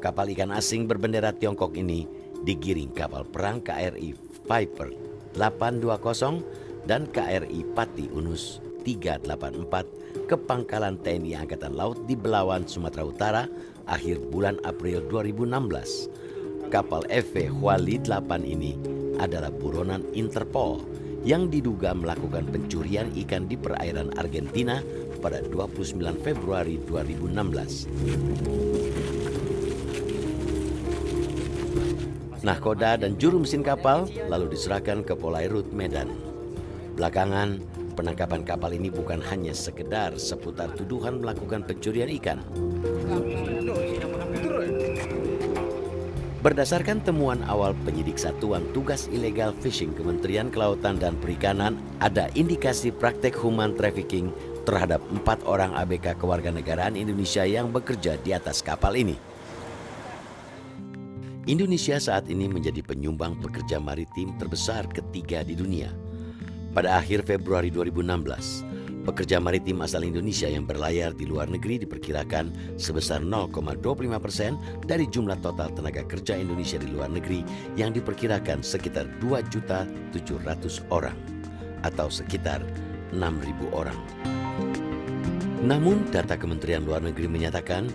Kapal ikan asing berbendera Tiongkok ini digiring kapal perang KRI Viper 820 dan KRI Pati Unus 384 ke pangkalan TNI Angkatan Laut di Belawan, Sumatera Utara akhir bulan April 2016. Kapal FV Huali 8 ini adalah buronan Interpol yang diduga melakukan pencurian ikan di perairan Argentina pada 29 Februari 2016. Nahkoda dan juru mesin kapal lalu diserahkan ke Polairut Medan. Belakangan, penangkapan kapal ini bukan hanya sekedar seputar tuduhan melakukan pencurian ikan. Berdasarkan temuan awal penyidik Satuan Tugas Illegal Fishing Kementerian Kelautan dan Perikanan, ada indikasi praktek human trafficking terhadap 4 orang ABK kewarganegaraan Indonesia yang bekerja di atas kapal ini. Indonesia saat ini menjadi penyumbang pekerja maritim terbesar ketiga di dunia. Pada akhir Februari 2016, pekerja maritim asal Indonesia yang berlayar di luar negeri diperkirakan sebesar 0,25% dari jumlah total tenaga kerja Indonesia di luar negeri yang diperkirakan sekitar 2.700.000 orang atau sekitar 6.000 orang. Namun data Kementerian Luar Negeri menyatakan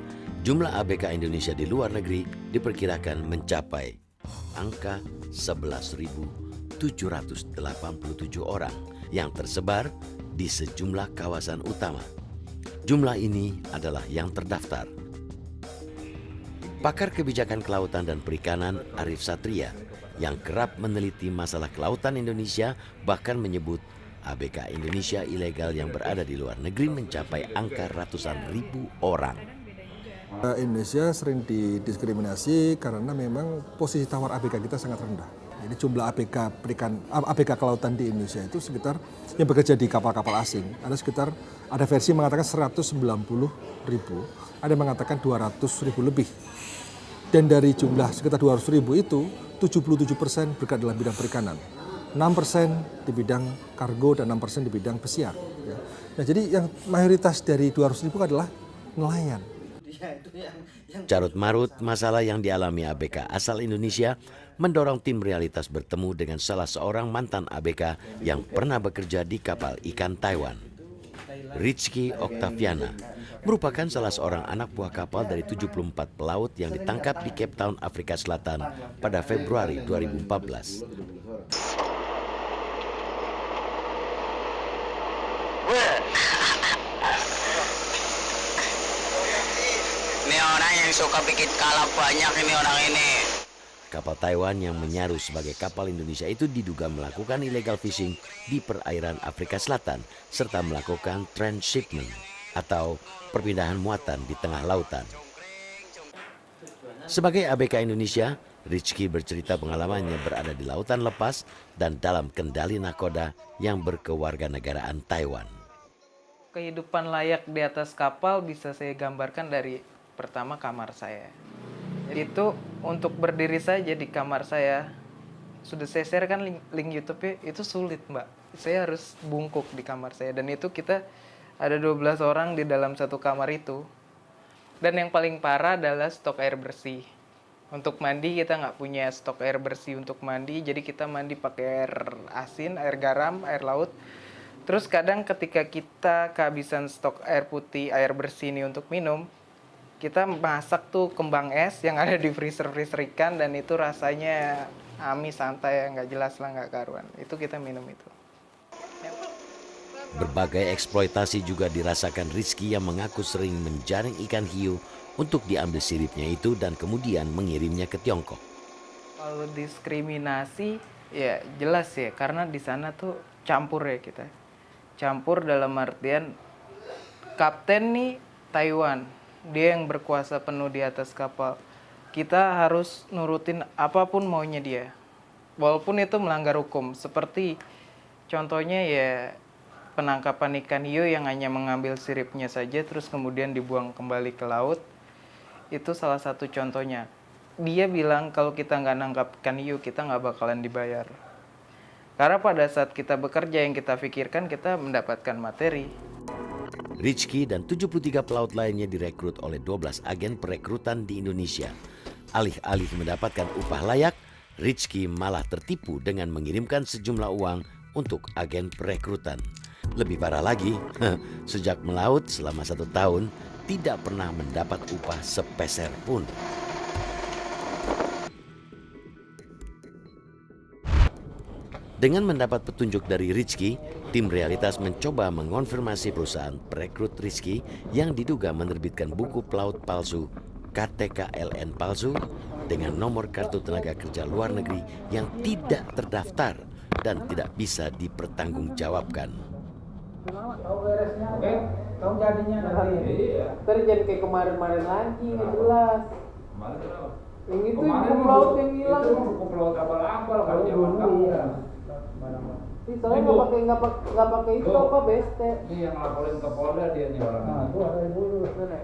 jumlah ABK Indonesia di luar negeri diperkirakan mencapai angka 11.787 orang yang tersebar di sejumlah kawasan utama. Jumlah ini adalah yang terdaftar. Pakar kebijakan kelautan dan perikanan Arif Satria yang kerap meneliti masalah kelautan Indonesia bahkan menyebut ABK Indonesia ilegal yang berada di luar negeri mencapai angka ratusan ribu orang. Indonesia sering didiskriminasi karena memang posisi tawar ABK kita sangat rendah. Jadi jumlah ABK kelautan di Indonesia itu sekitar yang bekerja di kapal-kapal asing ada versi mengatakan 190.000, ada yang mengatakan 200.000 lebih. Dan dari jumlah sekitar 200.000 itu 77% bergerak dalam bidang perikanan, 6% di bidang kargo dan 6% di bidang pesiar. Nah, jadi yang mayoritas dari 200.000 adalah nelayan. Carut marut masalah yang dialami ABK asal Indonesia mendorong tim realitas bertemu dengan salah seorang mantan ABK yang pernah bekerja di kapal ikan Taiwan. Rizky Octaviana merupakan salah seorang anak buah kapal dari 74 pelaut yang ditangkap di Cape Town, Afrika Selatan pada Februari 2014. Ini orang yang suka bikin kalap banyak ini orang ini. Kapal Taiwan yang menyaru sebagai kapal Indonesia itu diduga melakukan illegal fishing di perairan Afrika Selatan serta melakukan transshipment atau perpindahan muatan di tengah lautan. Sebagai ABK Indonesia, Rizky bercerita pengalamannya berada di lautan lepas dan dalam kendali nahkoda yang berkewarganegaraan Taiwan. Kehidupan layak di atas kapal bisa saya gambarkan dari pertama kamar saya. Itu untuk berdiri saja di kamar saya, sudah saya share kan link YouTube-nya, itu sulit mbak. Saya harus bungkuk di kamar saya dan itu kita ada 12 orang di dalam satu kamar itu. Dan yang paling parah adalah stok air bersih. Untuk mandi kita nggak punya stok air bersih untuk mandi, jadi kita mandi pakai air asin, air garam, air laut. Terus kadang ketika kita kehabisan stok air putih, air bersih ini untuk minum, kita masak tuh kembang es yang ada di freezer ikan dan itu rasanya amis santai, nggak jelas lah, nggak karuan. Itu kita minum itu. Berbagai eksploitasi juga dirasakan Rizky yang mengaku sering menjaring ikan hiu untuk diambil siripnya itu dan kemudian mengirimnya ke Tiongkok. Kalau diskriminasi ya jelas ya, karena di sana tuh campur ya kita. Campur dalam artian kapten nih Taiwan, dia yang berkuasa penuh di atas kapal. Kita harus nurutin apapun maunya dia. Walaupun itu melanggar hukum. Seperti Contohnya ya penangkapan ikan hiu yang hanya mengambil siripnya saja terus kemudian dibuang kembali ke laut. Itu salah satu contohnya. Dia bilang kalau kita nggak nangkap ikan hiu kita nggak bakalan dibayar. Karena pada saat kita bekerja yang kita pikirkan kita mendapatkan materi. Rizky dan 73 pelaut lainnya direkrut oleh 12 agen perekrutan di Indonesia. Alih-alih mendapatkan upah layak, Rizky malah tertipu dengan mengirimkan sejumlah uang untuk agen perekrutan. Lebih parah lagi, sejak melaut selama 1 tahun, tidak pernah mendapat upah sepeser pun. Dengan mendapat petunjuk dari Rizky, tim Realitas mencoba mengonfirmasi perusahaan perekrut Rizky yang diduga menerbitkan buku pelaut palsu KTKLN palsu dengan nomor kartu tenaga kerja luar negeri yang tidak terdaftar dan tidak bisa dipertanggungjawabkan. Oke, kamu jadinya nanti. Iya. Ntar jangan kayak kemarin-kemarin lagi, nggak jelas. Kemarin kenapa? Yang itu Kemarin buku pelaut yang hilang. Itu buku pelaut abal-abal kalau zaman kamu. Iya. Soalnya nggak pakai itu Tuh. apa beste. Ini yang laporin ke Polda dia nih orang. Nah, itu ada dulu. Nih.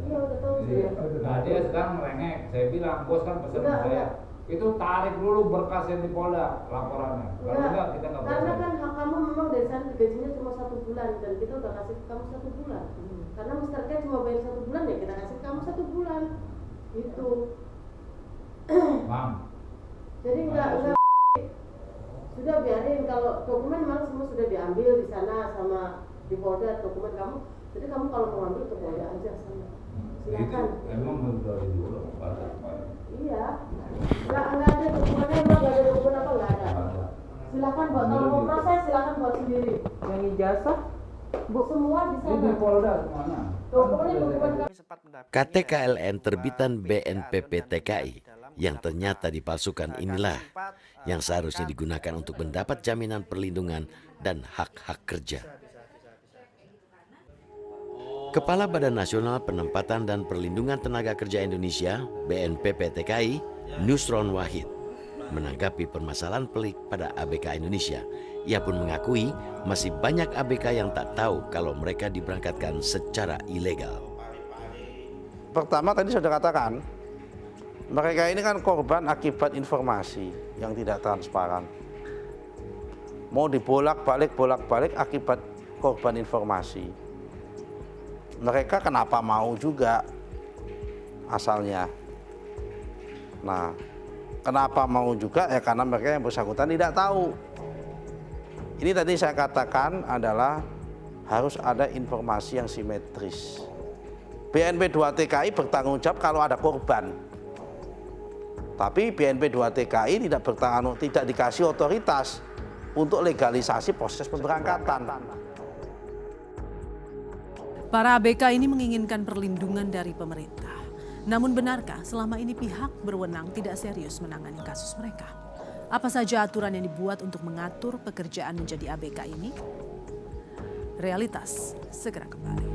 Iya, udah tahu sih. Iya. Nah, dia sekarang merengek. Saya bilang, bos kan pesen Enggak, saya. enggak. Itu tarik dulu berkasnya di Polda laporannya. Kalau enggak kita nggak Karena proses. kan hak kamu memang dari sana gajinya cuma 1 bulan dan kita udah kasih ke kamu 1 bulan. Karena Mr. K cuma bayar 1 bulan ya kita kasih ke kamu 1 bulan. Gitu. Mam. Jadi enggak sudah biarin kalau dokumen memang semua sudah diambil di sana sama di Polda dokumen kamu. Jadi kamu kalau mau ambil ke Polda aja sana. Silakan. Itu emang dari dulu batas. Iya. Enggak ada dokumennya, enggak ada dokumen apa enggak ada. Silakan buat kalau mau proses silakan buat sendiri. Yang ijazah Semua di Itu di sana. Polda semuanya. Dokumen kamu. KTKLN terbitan BNPP TKI yang ternyata dipalsukan inilah yang seharusnya digunakan untuk mendapat jaminan perlindungan dan hak-hak kerja. Kepala Badan Nasional Penempatan dan Perlindungan Tenaga Kerja Indonesia (BNPP TKI), Nusron Wahid, menanggapi permasalahan pelik pada ABK Indonesia. Ia pun mengakui masih banyak ABK yang tak tahu kalau mereka diberangkatkan secara ilegal. Pertama tadi sudah katakan, mereka ini kan korban akibat informasi yang tidak transparan. Mau bolak-balik akibat korban informasi. Mereka kenapa mau juga asalnya. Nah, kenapa mau juga ya karena mereka yang bersangkutan tidak tahu. Ini tadi saya katakan adalah harus ada informasi yang simetris. BNP 2 TKI bertanggung jawab kalau ada korban. Tapi BNP 2 TKI tidak dikasih otoritas untuk legalisasi proses pemberangkatan. Para ABK ini menginginkan perlindungan dari pemerintah. Namun benarkah selama ini pihak berwenang tidak serius menangani kasus mereka? Apa saja aturan yang dibuat untuk mengatur pekerjaan menjadi ABK ini? Realitas segera kembali.